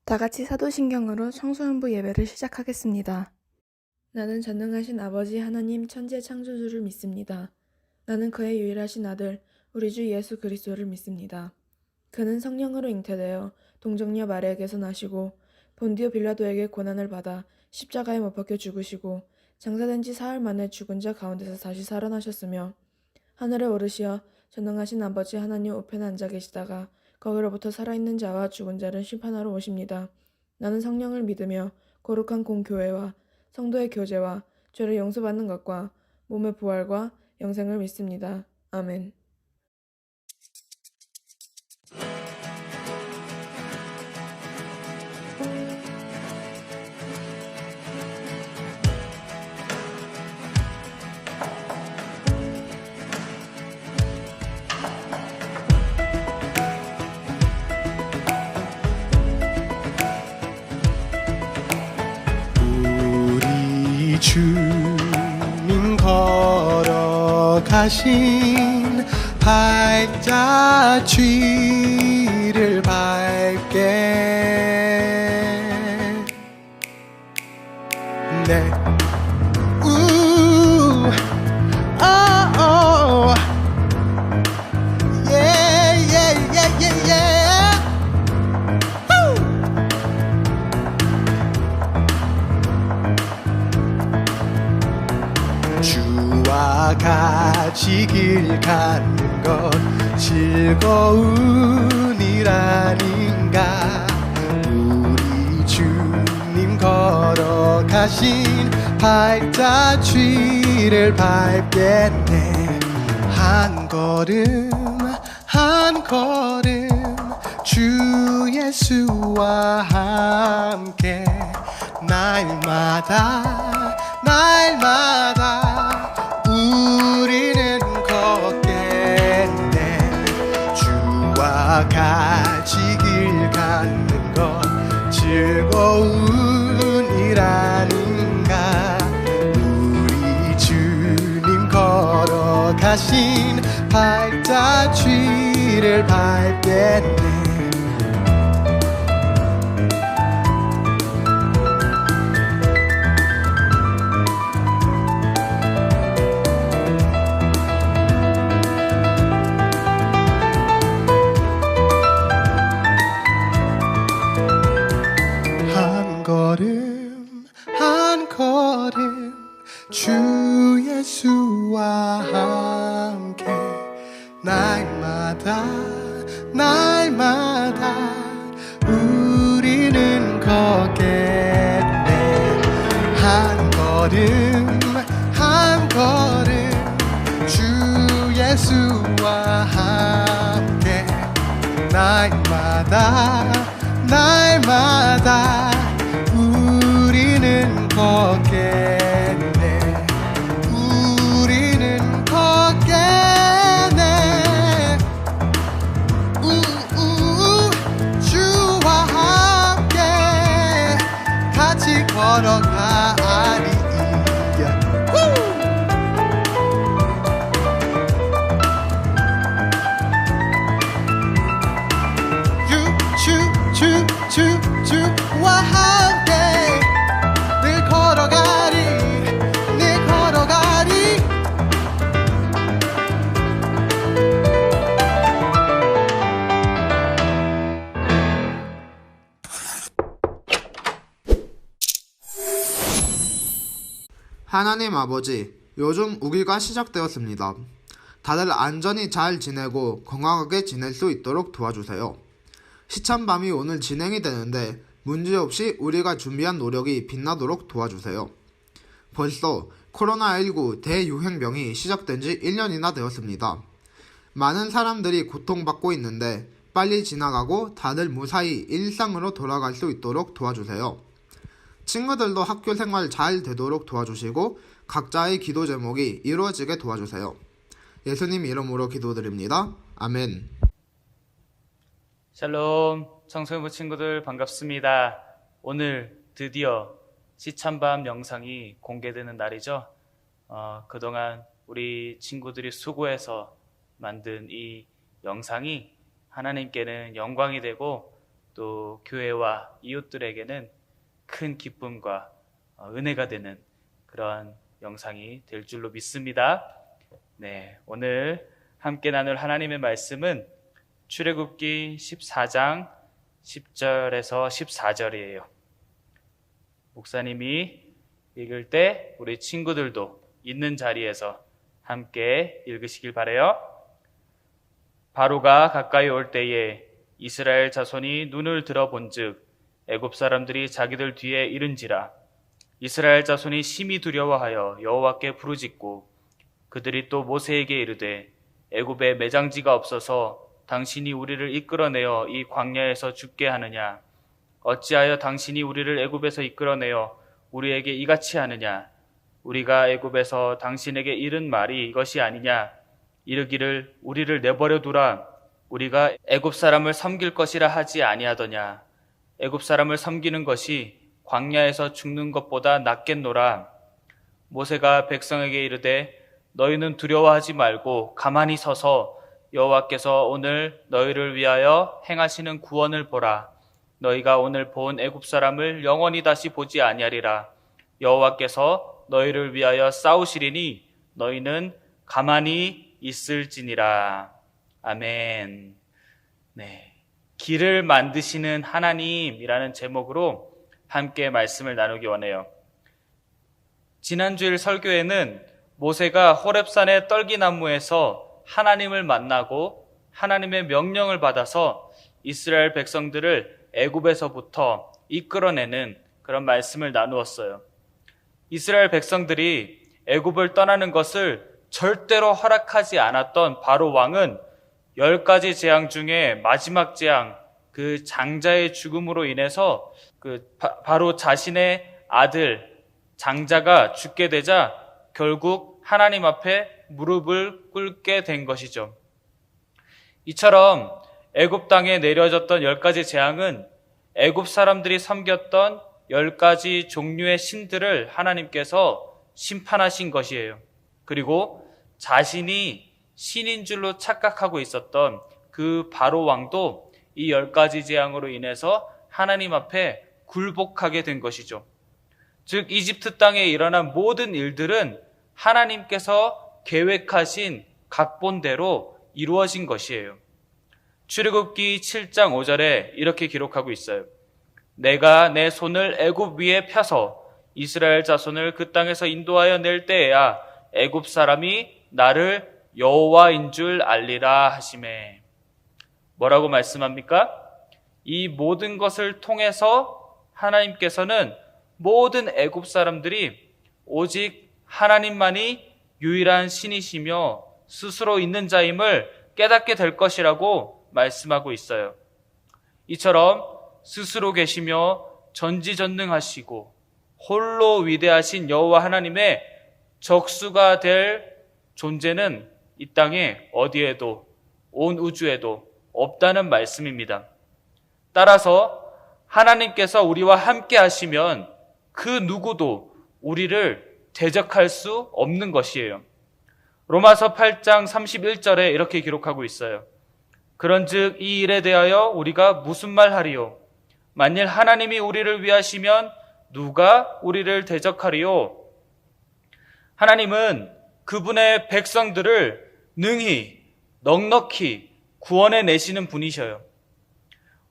다 같이 사도신경으로 청소년부 예배를 시작하겠습니다. 나는 전능하신 아버지 하나님 천지의 창조주를 믿습니다. 나는 그의 유일하신 아들 우리 주 예수 그리스도를 믿습니다. 그는 성령으로 잉태되어 동정녀 마리아에게서 나시고 본디오 빌라도에게 고난을 받아 십자가에 못 박혀 죽으시고 장사된 지 사흘 만에 죽은 자 가운데서 다시 살아나셨으며 하늘에 오르시어 전능하신 아버지 하나님 우편에 앉아 계시다가 거기로부터 살아있는 자와 죽은 자를 심판하러 오십니다. 나는 성령을 믿으며 거룩한 공교회와 성도의 교제와 죄를 용서받는 것과 몸의 부활과 영생을 믿습니다. 아멘. 우리 주님 걸어가신 발자취를 밟게 네. Yeah, yeah, yeah, yeah, yeah. 주와 같이 길 가는 것 즐거운 일 아닌가. 우리 주님 걸어가신 발자취를 밟겠네. 한 걸음 한 걸음 주 예수와 함께 날마다 우리는 걷겠네. 주와 같이 길 가는 것 즐거운 일 아닌가. 우리 주님 걸어가신 발자취를 밟겠네. 한 걸음 주 예수와 함께 날마다 우리는 걷겠네. 한 걸음 주 예수와 함께 날마다 우리는 걷겠네. 우리는 걷겠네. 주와 함께 같이 걸어가리. 주와 함께 늘 걸어가리. 하나님 아버지, 요즘 우기가 시작되었습니다. 다들 안전히 잘 지내고 건강하게 지낼 수 있도록 도와주세요. 시참밤이 오늘 진행이 되는데 문제없이 우리가 준비한 노력이 빛나도록 도와주세요. 벌써 코로나19 대유행병이 시작된 지 1년이나 되었습니다. 많은 사람들이 고통받고 있는데 빨리 지나가고 다들 무사히 일상으로 돌아갈 수 있도록 도와주세요. 친구들도 학교 생활 잘 되도록 도와주시고 각자의 기도 제목이 이루어지게 도와주세요. 예수님 이름으로 기도드립니다. 아멘. 샬롬, 청소년부 친구들 반갑습니다. 오늘 드디어 시참밤 영상이 공개되는 날이죠. 그동안 우리 친구들이 수고해서 만든 이 영상이 하나님께는 영광이 되고 또 교회와 이웃들에게는 큰 기쁨과 은혜가 되는 그런 영상이 될 줄로 믿습니다. 네, 오늘 함께 나눌 하나님의 말씀은 출애굽기 14장 10절에서 14절이에요. 목사님이 읽을 때 우리 친구들도 있는 자리에서 함께 읽으시길 바라요. 바로가 가까이 올 때에 이스라엘 자손이 눈을 들어본즉 애굽 사람들이 자기들 뒤에 이른지라. 이스라엘 자손이 심히 두려워하여 여호와께 부르짖고 그들이 또 모세에게 이르되 애굽에 매장지가 없어서 당신이 우리를 이끌어내어 이 광야에서 죽게 하느냐? 어찌하여 당신이 우리를 애굽에서 이끌어내어 우리에게 이같이 하느냐? 우리가 애굽에서 당신에게 이른 말이 이것이 아니냐? 이르기를 우리를 내버려 두라. 우리가 애굽 사람을 섬길 것이라 하지 아니하더냐? 애굽 사람을 섬기는 것이 광야에서 죽는 것보다 낫겠노라. 모세가 백성에게 이르되 너희는 두려워하지 말고 가만히 서서 여호와께서 오늘 너희를 위하여 행하시는 구원을 보라. 너희가 오늘 본 애굽 사람을 영원히 다시 보지 아니하리라. 여호와께서 너희를 위하여 싸우시리니 너희는 가만히 있을지니라. 아멘. 네, 길을 만드시는 하나님이라는 제목으로 함께 말씀을 나누기 원해요. 지난주일 설교에는 모세가 호렙산의 떨기나무에서 하나님을 만나고 하나님의 명령을 받아서 이스라엘 백성들을 애굽에서부터 이끌어내는 그런 말씀을 나누었어요. 이스라엘 백성들이 애굽을 떠나는 것을 절대로 허락하지 않았던 바로 왕은 10가지 재앙 중에 마지막 재앙, 그 장자의 죽음으로 인해서 바로 자신의 아들 장자가 죽게 되자 결국 하나님 앞에 무릎을 꿇게 된 것이죠. 이처럼 애굽 땅에 내려졌던 10가지 재앙은 애굽 사람들이 섬겼던 10가지 종류의 신들을 하나님께서 심판하신 것이에요. 그리고 자신이 신인 줄로 착각하고 있었던 그 바로 왕도 이 10가지 재앙으로 인해서 하나님 앞에 굴복하게 된 것이죠. 즉 이집트 땅에 일어난 모든 일들은 하나님께서 계획하신 각본대로 이루어진 것이에요. 출애굽기 7장 5절에 이렇게 기록하고 있어요. 내가 내 손을 애굽 위에 펴서 이스라엘 자손을 그 땅에서 인도하여 낼 때에야 애굽 사람이 나를 여호와인 줄 알리라 하시매. 뭐라고 말씀합니까? 이 모든 것을 통해서 하나님께서는 모든 애굽 사람들이 오직 하나님만이 유일한 신이시며 스스로 있는 자임을 깨닫게 될 것이라고 말씀하고 있어요. 이처럼 스스로 계시며 전지전능하시고 홀로 위대하신 여호와 하나님의 적수가 될 존재는 이 땅에 어디에도 온 우주에도 없다는 말씀입니다. 따라서 하나님께서 우리와 함께 하시면 그 누구도 우리를 대적할 수 없는 것이에요. 로마서 8장 31절에 이렇게 기록하고 있어요. 그런즉 이 일에 대하여 우리가 무슨 말 하리요? 만일 하나님이 우리를 위하시면 누가 우리를 대적하리요? 하나님은 그분의 백성들을 능히 넉넉히 구원해 내시는 분이셔요.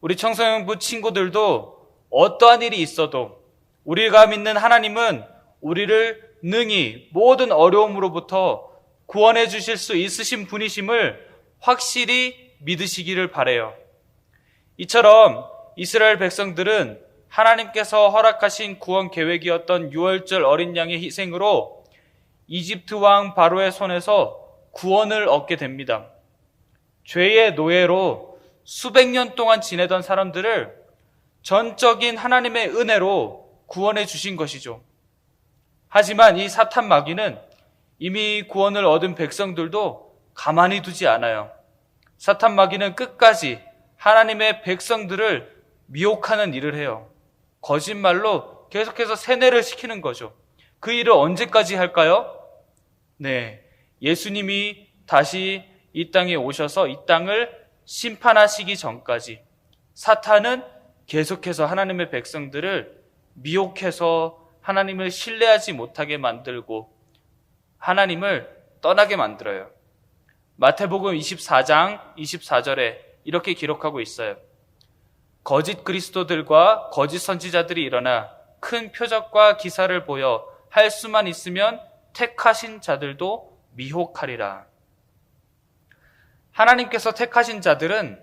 우리 청소년부 친구들도 어떠한 일이 있어도 우리가 믿는 하나님은 우리를 능히 모든 어려움으로부터 구원해 주실 수 있으신 분이심을 확실히 믿으시기를 바라요. 이처럼 이스라엘 백성들은 하나님께서 허락하신 구원 계획이었던 유월절 어린 양의 희생으로 이집트 왕 바로의 손에서 구원을 얻게 됩니다. 죄의 노예로 수백 년 동안 지내던 사람들을 전적인 하나님의 은혜로 구원해 주신 것이죠. 하지만 이 사탄 마귀는 이미 구원을 얻은 백성들도 가만히 두지 않아요. 사탄 마귀는 끝까지 하나님의 백성들을 미혹하는 일을 해요. 거짓말로 계속해서 세뇌를 시키는 거죠. 그 일을 언제까지 할까요? 네, 예수님이 다시 이 땅에 오셔서 이 땅을 심판하시기 전까지, 사탄은 계속해서 하나님의 백성들을 미혹해서 하나님을 신뢰하지 못하게 만들고 하나님을 떠나게 만들어요. 마태복음 24장 24절에 이렇게 기록하고 있어요. 거짓 그리스도들과 거짓 선지자들이 일어나 큰 표적과 기사를 보여 할 수만 있으면 택하신 자들도 미혹하리라. 하나님께서 택하신 자들은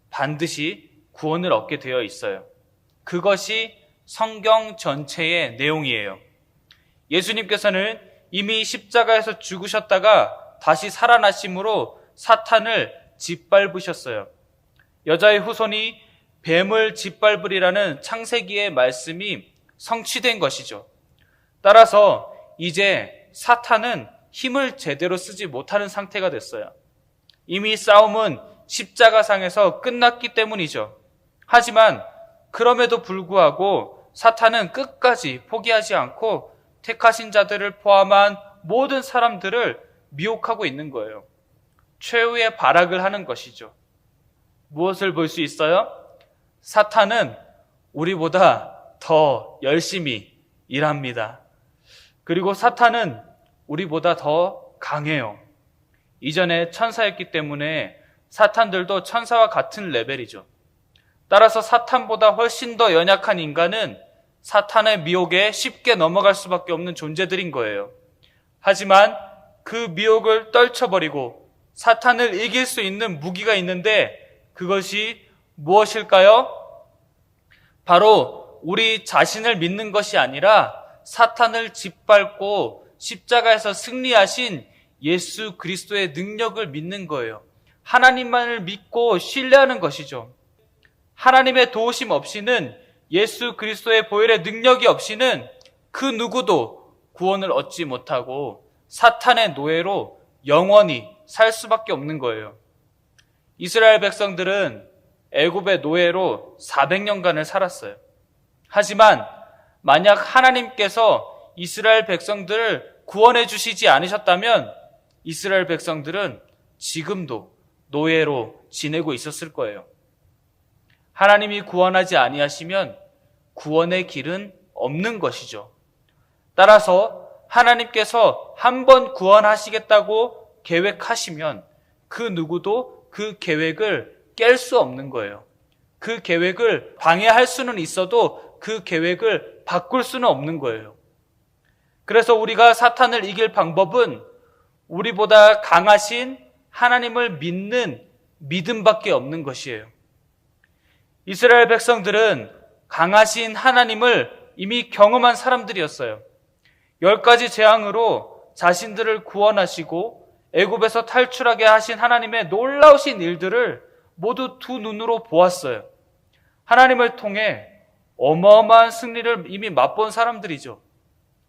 반드시 구원을 얻게 되어 있어요. 그것이 성경 전체의 내용이에요. 예수님께서는 이미 십자가에서 죽으셨다가 다시 살아나심으로 사탄을 짓밟으셨어요. 여자의 후손이 뱀을 짓밟으리라는 창세기의 말씀이 성취된 것이죠. 따라서 이제 사탄은 힘을 제대로 쓰지 못하는 상태가 됐어요. 이미 싸움은 십자가상에서 끝났기 때문이죠. 하지만 그럼에도 불구하고 사탄은 끝까지 포기하지 않고 택하신 자들을 포함한 모든 사람들을 미혹하고 있는 거예요. 최후의 발악을 하는 것이죠. 무엇을 볼 수 있어요? 사탄은 우리보다 더 열심히 일합니다. 그리고 사탄은 우리보다 더 강해요. 이전에 천사였기 때문에 사탄들도 천사와 같은 레벨이죠. 따라서 사탄보다 훨씬 더 연약한 인간은 사탄의 미혹에 쉽게 넘어갈 수밖에 없는 존재들인 거예요. 하지만 그 미혹을 떨쳐버리고 사탄을 이길 수 있는 무기가 있는데 그것이 무엇일까요? 바로 우리 자신을 믿는 것이 아니라 사탄을 짓밟고 십자가에서 승리하신 예수 그리스도의 능력을 믿는 거예요. 하나님만을 믿고 신뢰하는 것이죠. 하나님의 도우심 없이는, 예수 그리스도의 보혈의 능력이 없이는 그 누구도 구원을 얻지 못하고 사탄의 노예로 영원히 살 수밖에 없는 거예요. 이스라엘 백성들은 애굽의 노예로 400년간을 살았어요. 하지만 만약 하나님께서 이스라엘 백성들을 구원해 주시지 않으셨다면 이스라엘 백성들은 지금도 노예로 지내고 있었을 거예요. 하나님이 구원하지 아니하시면 구원의 길은 없는 것이죠. 따라서 하나님께서 한 번 구원하시겠다고 계획하시면 그 누구도 그 계획을 깰 수 없는 거예요. 그 계획을 방해할 수는 있어도 그 계획을 바꿀 수는 없는 거예요. 그래서 우리가 사탄을 이길 방법은 우리보다 강하신 하나님을 믿는 믿음밖에 없는 것이에요. 이스라엘 백성들은 강하신 하나님을 이미 경험한 사람들이었어요. 10가지 재앙으로 자신들을 구원하시고 애굽에서 탈출하게 하신 하나님의 놀라우신 일들을 모두 두 눈으로 보았어요. 하나님을 통해 어마어마한 승리를 이미 맛본 사람들이죠.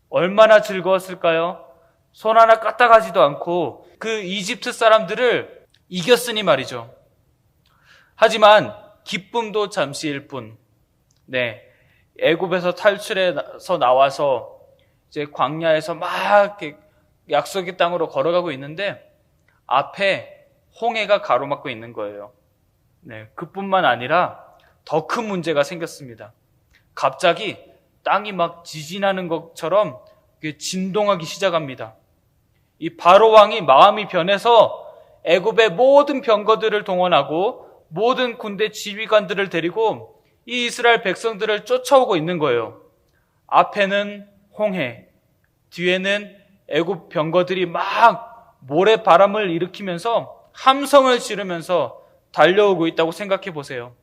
얼마나 즐거웠을까요? 손 하나 까딱하지도 않고 그 이집트 사람들을 이겼으니 말이죠. 하지만 기쁨도 잠시일 뿐. 애굽에서 탈출해서 나와서 이제 광야에서 막 이렇게 약속의 땅으로 걸어가고 있는데 앞에 홍해가 가로막고 있는 거예요. 그뿐만 아니라 더 큰 문제가 생겼습니다. 갑자기 땅이 막 지진하는 것처럼 진동하기 시작합니다. 이 바로 왕이 마음이 변해서 애굽의 모든 병거들을 동원하고 모든 군대 지휘관들을 데리고 이 이스라엘 백성들을 쫓아오고 있는 거예요. 앞에는 홍해, 뒤에는 애굽 병거들이 막 모래바람을 일으키면서 함성을 지르면서 달려오고 있다고 생각해 보세요.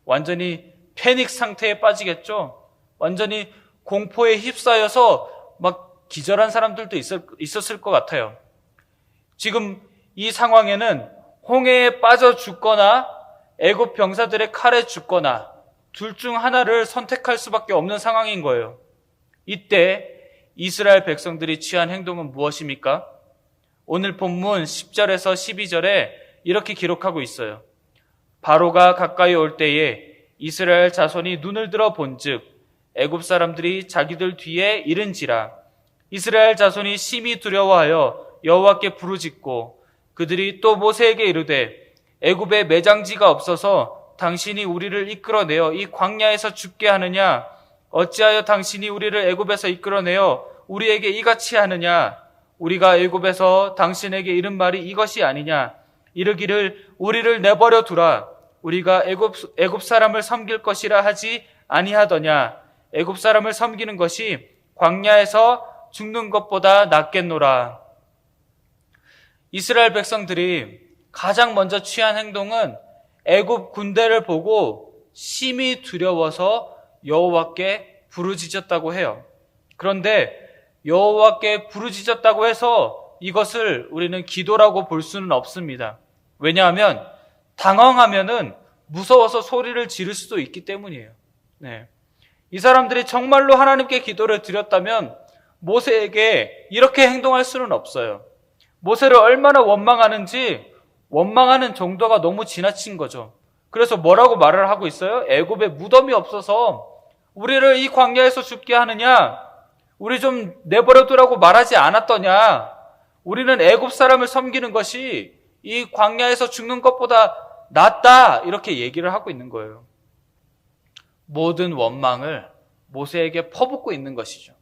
완전히 패닉 상태에 빠지겠죠. 완전히 공포에 휩싸여서 막 기절한 사람들도 있었을 것 같아요. 지금 이 상황에는 홍해에 빠져 죽거나 애굽 병사들의 칼에 죽거나 둘 중 하나를 선택할 수밖에 없는 상황인 거예요. 이때 이스라엘 백성들이 취한 행동은 무엇입니까? 오늘 본문 10절에서 12절에 이렇게 기록하고 있어요. 바로가 가까이 올 때에 이스라엘 자손이 눈을 들어 본즉 애굽 사람들이 자기들 뒤에 이른지라. 이스라엘 자손이 심히 두려워하여 여호와께 부르짖고 그들이 또 모세에게 이르되 애굽에 매장지가 없어서 당신이 우리를 이끌어내어 이 광야에서 죽게 하느냐? 어찌하여 당신이 우리를 애굽에서 이끌어내어 우리에게 이같이 하느냐? 우리가 애굽에서 당신에게 이른 말이 이것이 아니냐? 이르기를 우리를 내버려 두라. 우리가 애굽 사람을 섬길 것이라 하지 아니하더냐? 애굽 사람을 섬기는 것이 광야에서 죽는 것보다 낫겠노라. 이스라엘 백성들이 가장 먼저 취한 행동은 애굽 군대를 보고 심히 두려워서 여호와께 부르짖었다고 해요. 그런데 여호와께 부르짖었다고 해서 이것을 우리는 기도라고 볼 수는 없습니다. 왜냐하면 당황하면은 무서워서 소리를 지를 수도 있기 때문이에요. 네. 이 사람들이 정말로 하나님께 기도를 드렸다면 모세에게 이렇게 행동할 수는 없어요. 모세를 얼마나 원망하는지 원망하는 정도가 너무 지나친 거죠. 그래서 뭐라고 말을 하고 있어요? 애굽에 무덤이 없어서 우리를 이 광야에서 죽게 하느냐? 우리 좀 내버려 두라고 말하지 않았더냐? 우리는 애굽 사람을 섬기는 것이 이 광야에서 죽는 것보다 낫다, 이렇게 얘기를 하고 있는 거예요. 모든 원망을 모세에게 퍼붓고 있는 것이죠.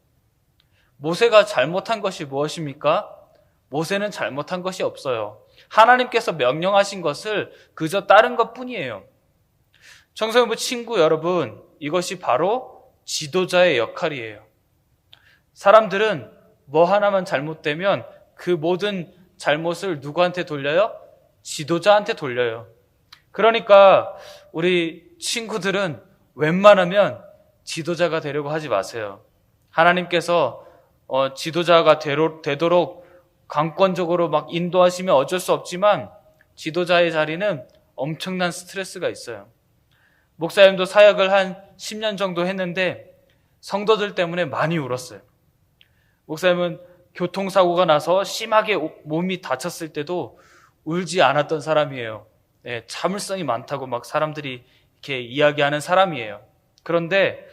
모세가 잘못한 것이 무엇입니까? 모세는 잘못한 것이 없어요. 하나님께서 명령하신 것을 그저 따른 것뿐이에요. 청소년부 친구 여러분, 이것이 바로 지도자의 역할이에요. 사람들은 뭐 하나만 잘못되면 그 모든 잘못을 누구한테 돌려요? 지도자한테 돌려요. 그러니까 우리 친구들은 웬만하면 지도자가 되려고 하지 마세요. 하나님께서 지도자가 되도록 강권적으로 막 인도하시면 어쩔 수 없지만 지도자의 자리는 엄청난 스트레스가 있어요. 목사님도 사역을 한 10년 정도 했는데 성도들 때문에 많이 울었어요. 목사님은 교통사고가 나서 심하게 몸이 다쳤을 때도 울지 않았던 사람이에요. 네, 참을성이 많다고 막 사람들이 이렇게 이야기하는 사람이에요. 그런데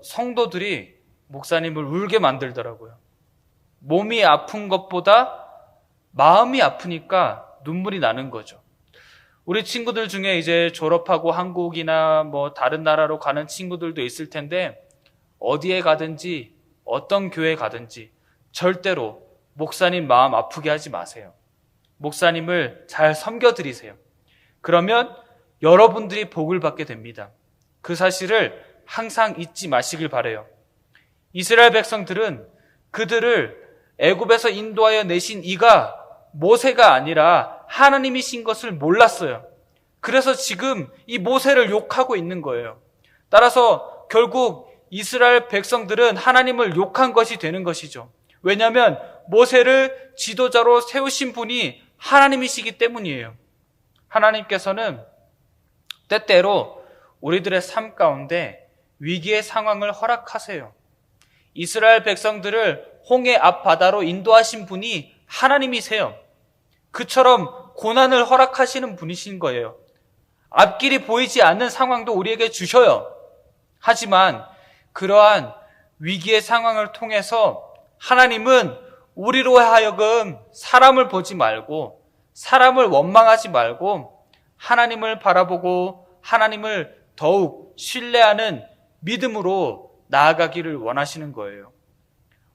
성도들이 목사님을 울게 만들더라고요. 몸이 아픈 것보다 마음이 아프니까 눈물이 나는 거죠. 우리 친구들 중에 이제 졸업하고 한국이나 뭐 다른 나라로 가는 친구들도 있을 텐데 어디에 가든지 어떤 교회 가든지 절대로 목사님 마음 아프게 하지 마세요. 목사님을 잘 섬겨드리세요. 그러면 여러분들이 복을 받게 됩니다. 그 사실을 항상 잊지 마시길 바라요. 이스라엘 백성들은 그들을 애굽에서 인도하여 내신 이가 모세가 아니라 하나님이신 것을 몰랐어요. 그래서 지금 이 모세를 욕하고 있는 거예요. 따라서 결국 이스라엘 백성들은 하나님을 욕한 것이 되는 것이죠. 왜냐하면 모세를 지도자로 세우신 분이 하나님이시기 때문이에요. 하나님께서는 때때로 우리들의 삶 가운데 위기의 상황을 허락하세요. 이스라엘 백성들을 홍해 앞바다로 인도하신 분이 하나님이세요. 그처럼 고난을 허락하시는 분이신 거예요. 앞길이 보이지 않는 상황도 우리에게 주셔요. 하지만 그러한 위기의 상황을 통해서 하나님은 우리로 하여금 사람을 보지 말고 사람을 원망하지 말고 하나님을 바라보고 하나님을 더욱 신뢰하는 믿음으로 나아가기를 원하시는 거예요.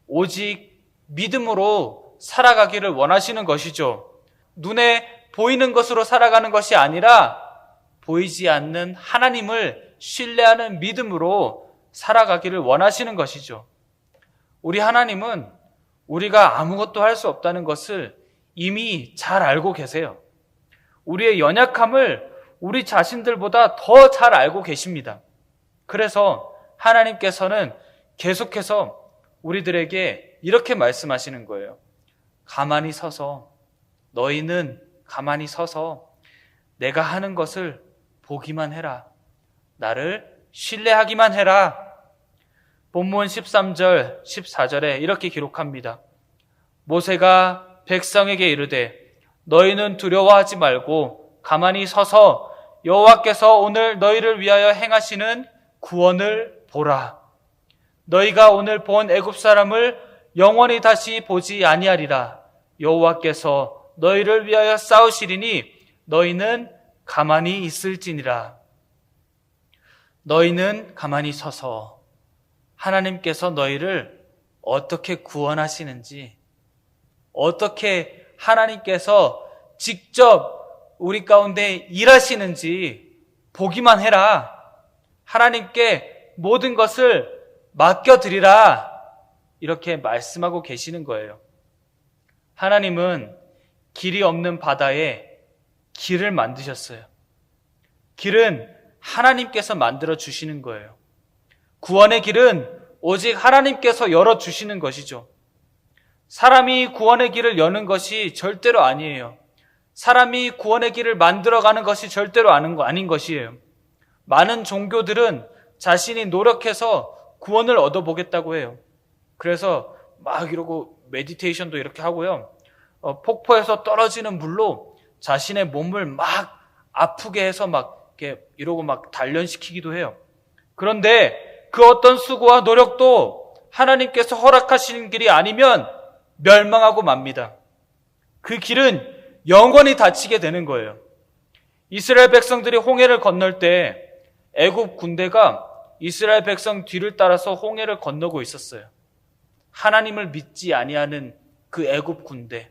오직 믿음으로 살아가기를 원하시는 것이죠. 눈에 보이는 것으로 살아가는 것이 아니라 보이지 않는 하나님을 신뢰하는 믿음으로 살아가기를 원하시는 것이죠. 우리 하나님은 우리가 아무것도 할 수 없다는 것을 이미 잘 알고 계세요. 우리의 연약함을 우리 자신들보다 더 잘 알고 계십니다. 그래서 하나님께서는 계속해서 우리들에게 이렇게 말씀하시는 거예요. 가만히 서서, 너희는 가만히 서서 내가 하는 것을 보기만 해라. 나를 신뢰하기만 해라. 본문 13절, 14절에 이렇게 기록합니다. 모세가 백성에게 이르되 너희는 두려워하지 말고 가만히 서서 여호와께서 오늘 너희를 위하여 행하시는 구원을 보라. 너희가 오늘 본 애굽 사람을 영원히 다시 보지 아니하리라. 여호와께서 너희를 위하여 싸우시리니 너희는 가만히 있을지니라. 너희는 가만히 서서 하나님께서 너희를 어떻게 구원하시는지, 어떻게 하나님께서 직접 우리 가운데 일하시는지 보기만 해라. 하나님께 모든 것을 맡겨드리라. 이렇게 말씀하고 계시는 거예요. 하나님은 길이 없는 바다에 길을 만드셨어요. 길은 하나님께서 만들어 주시는 거예요. 구원의 길은 오직 하나님께서 열어주시는 것이죠. 사람이 구원의 길을 여는 것이 절대로 아니에요. 사람이 구원의 길을 만들어가는 것이 절대로 아닌 것이에요. 많은 종교들은 자신이 노력해서 구원을 얻어보겠다고 해요. 그래서 막 이러고 메디테이션도 이렇게 하고요. 폭포에서 떨어지는 물로 자신의 몸을 막 아프게 해서 막 이렇게 이러고 막 단련시키기도 해요. 그런데 그 어떤 수고와 노력도 하나님께서 허락하시는 길이 아니면 멸망하고 맙니다. 그 길은 영원히 닫히게 되는 거예요. 이스라엘 백성들이 홍해를 건널 때 애굽 군대가 이스라엘 백성 뒤를 따라서 홍해를 건너고 있었어요. 하나님을 믿지 아니하는 그 애굽 군대,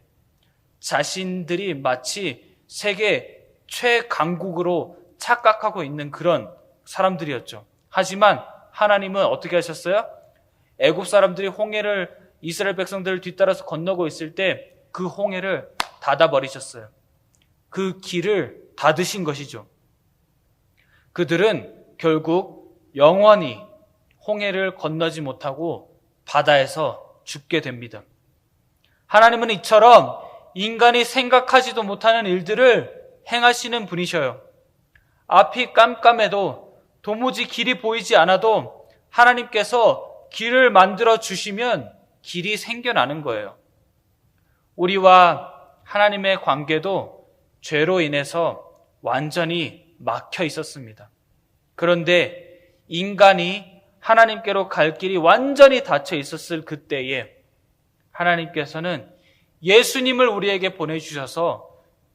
자신들이 마치 세계 최강국으로 착각하고 있는 그런 사람들이었죠. 하지만 하나님은 어떻게 하셨어요? 애굽 사람들이 홍해를 이스라엘 백성들을 뒤따라서 건너고 있을 때 그 홍해를 닫아버리셨어요. 그 길을 닫으신 것이죠. 그들은 결국 영원히 홍해를 건너지 못하고 바다에서 죽게 됩니다. 하나님은 이처럼 인간이 생각하지도 못하는 일들을 행하시는 분이셔요. 앞이 깜깜해도 도무지 길이 보이지 않아도 하나님께서 길을 만들어 주시면 길이 생겨나는 거예요. 우리와 하나님의 관계도 죄로 인해서 완전히 막혀 있었습니다. 그런데 인간이 하나님께로 갈 길이 완전히 닫혀 있었을 그때에 하나님께서는 예수님을 우리에게 보내주셔서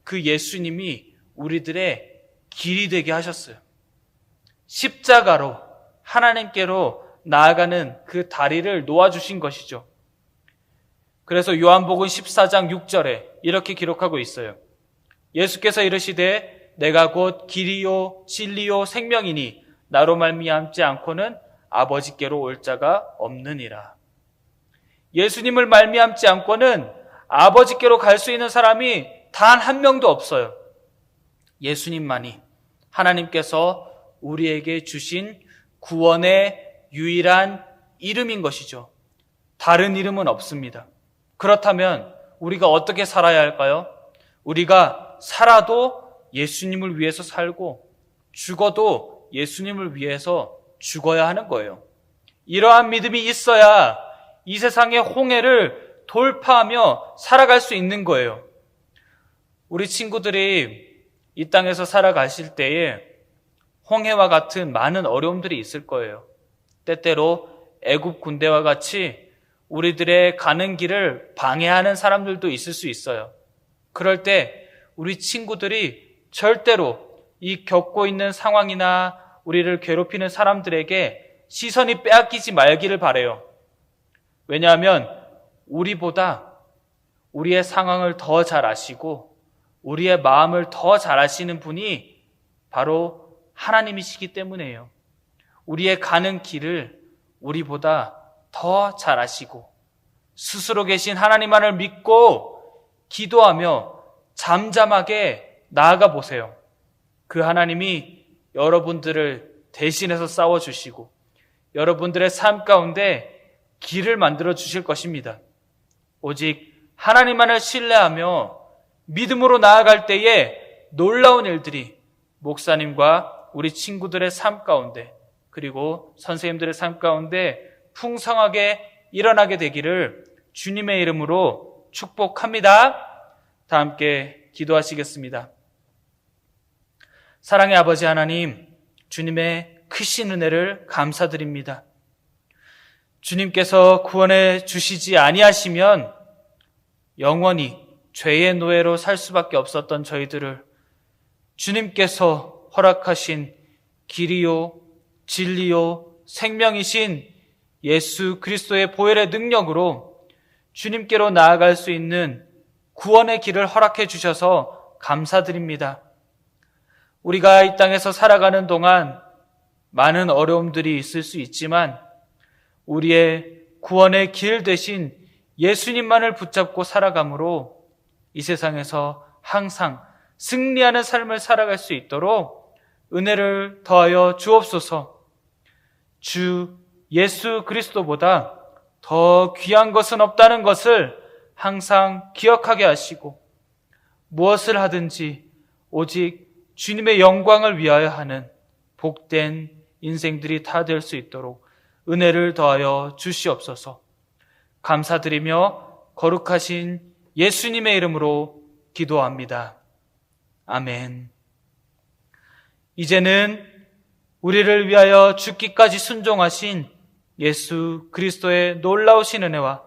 그 예수님이 우리들의 길이 되게 하셨어요. 십자가로 하나님께로 나아가는 그 다리를 놓아주신 것이죠. 그래서 요한복음 14장 6절에 이렇게 기록하고 있어요. 예수께서 이르시되 내가 곧 길이요 진리요 생명이니 나로 말미암지 않고는 아버지께로 올 자가 없느니라. 예수님을 말미암지 않고는 아버지께로 갈 수 있는 사람이 단 한 명도 없어요. 예수님만이 하나님께서 우리에게 주신 구원의 유일한 이름인 것이죠. 다른 이름은 없습니다. 그렇다면 우리가 어떻게 살아야 할까요? 우리가 살아도 예수님을 위해서 살고 죽어도 예수님을 위해서 죽어야 하는 거예요. 이러한 믿음이 있어야 이 세상의 홍해를 돌파하며 살아갈 수 있는 거예요. 우리 친구들이 이 땅에서 살아가실 때에 홍해와 같은 많은 어려움들이 있을 거예요. 때때로 애굽 군대와 같이 우리들의 가는 길을 방해하는 사람들도 있을 수 있어요. 그럴 때 우리 친구들이 절대로 이 겪고 있는 상황이나 우리를 괴롭히는 사람들에게 시선이 빼앗기지 말기를 바라요. 왜냐하면 우리보다 우리의 상황을 더 잘 아시고 우리의 마음을 더 잘 아시는 분이 바로 하나님이시기 때문이에요. 우리의 가는 길을 우리보다 더 잘 아시고 스스로 계신 하나님만을 믿고 기도하며 잠잠하게 나아가 보세요. 그 하나님이 여러분들을 대신해서 싸워주시고 여러분들의 삶 가운데 길을 만들어 주실 것입니다. 오직 하나님만을 신뢰하며 믿음으로 나아갈 때에 놀라운 일들이 목사님과 우리 친구들의 삶 가운데 그리고 선생님들의 삶 가운데 풍성하게 일어나게 되기를 주님의 이름으로 축복합니다. 다 함께 기도하시겠습니다. 사랑의 아버지 하나님, 주님의 크신 은혜를 감사드립니다. 주님께서 구원해 주시지 아니하시면 영원히 죄의 노예로 살 수밖에 없었던 저희들을 주님께서 허락하신 길이요, 진리요, 생명이신 예수 그리스도의 보혈의 능력으로 주님께로 나아갈 수 있는 구원의 길을 허락해 주셔서 감사드립니다. 우리가 이 땅에서 살아가는 동안 많은 어려움들이 있을 수 있지만 우리의 구원의 길 대신 예수님만을 붙잡고 살아감으로 이 세상에서 항상 승리하는 삶을 살아갈 수 있도록 은혜를 더하여 주옵소서. 주 예수 그리스도보다 더 귀한 것은 없다는 것을 항상 기억하게 하시고 무엇을 하든지 오직 주님의 영광을 위하여 하는 복된 인생들이 다 될 수 있도록 은혜를 더하여 주시옵소서. 감사드리며 거룩하신 예수님의 이름으로 기도합니다. 아멘. 이제는 우리를 위하여 죽기까지 순종하신 예수 그리스도의 놀라우신 은혜와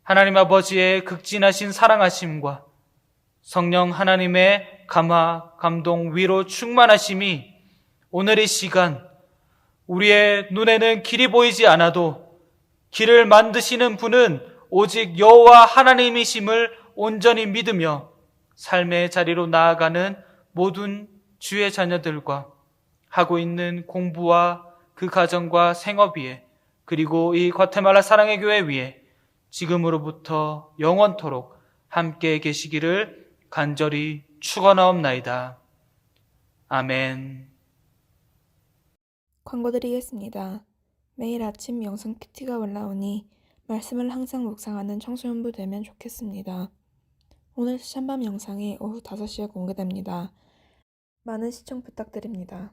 하나님 아버지의 극진하신 사랑하심과 성령 하나님의 감화, 감동, 위로 충만하심이 오늘 이 시간 우리의 눈에는 길이 보이지 않아도 길을 만드시는 분은 오직 여호와 하나님이심을 온전히 믿으며 삶의 자리로 나아가는 모든 주의 자녀들과 하고 있는 공부와 그 가정과 생업 위에 그리고 이 과테말라 사랑의 교회 위에 지금으로부터 영원토록 함께 계시기를 간절히 축원하옵나이다. 아멘. 광고 드리겠습니다. 매일 아침 영상 큐티가 올라오니 말씀을 항상 묵상하는 청소년부 되면 좋겠습니다. 오늘 시찬밤 영상이 오후 5시에 공개됩니다. 많은 시청 부탁드립니다.